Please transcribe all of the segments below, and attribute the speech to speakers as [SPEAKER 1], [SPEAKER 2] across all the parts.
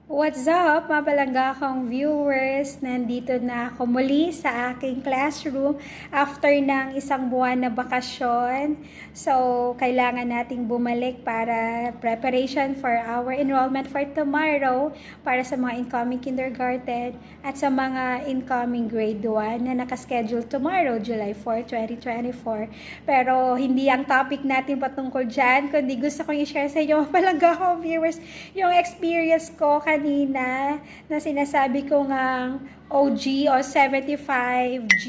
[SPEAKER 1] What's up, mga palangga kong viewers? Nandito na ako muli sa aking classroom after ng isang buwan na bakasyon. So, kailangan nating bumalik para preparation for our enrollment for tomorrow para sa mga incoming kindergarten at sa mga incoming grade 1 na nakaschedule tomorrow, July 4, 2024. Pero hindi ang topic natin patungkol dyan, kundi gusto kong i-share sa inyo, mga palangga kong viewers, yung experience ko kanina na sinasabi ko ngang OG o 75G,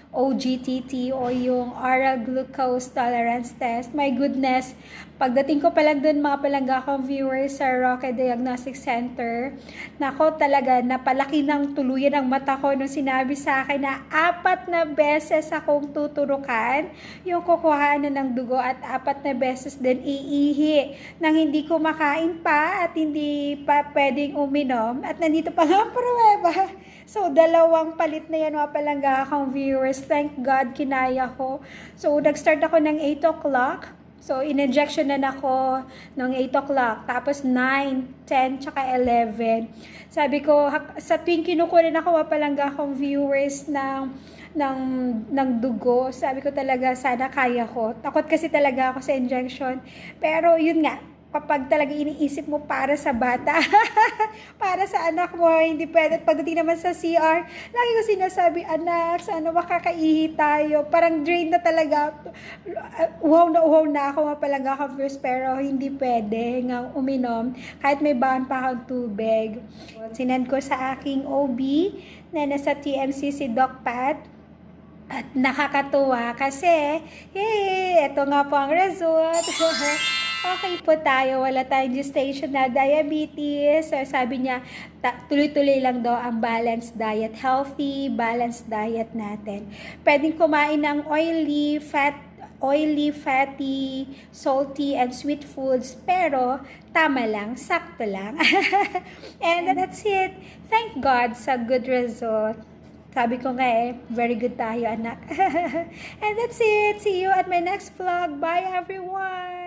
[SPEAKER 1] OGTT o yung oral glucose tolerance test. My goodness, pagdating ko pa lang dun mga palangga kong viewers sa Roque Diagnostic Center, nako talaga napalaki ng tuluyan ang mata ko nung sinabi sa akin na 4 na beses akong tuturukan yung kukuhaan ng dugo at 4 na beses din iihi nang hindi ko makain pa at hindi pa pwedeng uminom at nandito pa nga ang pruweba. So, 2 palit na yan mga palangga akong viewers. Thank God, kinaya ko. So, nag-start ako ng 8 o'clock. So, in-injection na ako ng 8 o'clock. Tapos 9, 10, tsaka 11. Sabi ko, sa tuwing kinukunin ako mga palangga akong viewers ng dugo, sabi ko talaga, sana kaya ko. Takot kasi talaga ako sa injection. Pero, yun nga, kapag talaga iniisip mo para sa bata, para sa anak mo, hindi pwede. Pagdating naman sa CR, lagi ko sinasabi, anak, sana makakaihi tayo. Parang drain na talaga. Uhaw na ako, mapalaga ako first, pero hindi pwede nga uminom. Kahit may bahan pa akong tubig. Sinend ko sa aking OB na nasa TMC si Doc Pat. At nakakatuwa kasi, hey, ito nga po ang result. Okay po tayo, wala tayong gestational diabetes. So, sabi niya, tuloy-tuloy lang daw ang balanced diet, healthy, balanced diet natin. Pwedeng kumain ng oily, fatty, salty, and sweet foods, pero tama lang, sakto lang. And that's it. Thank God sa good result. Sabi ko nga very good tayo, anak. And that's it. See you at my next vlog. Bye, everyone!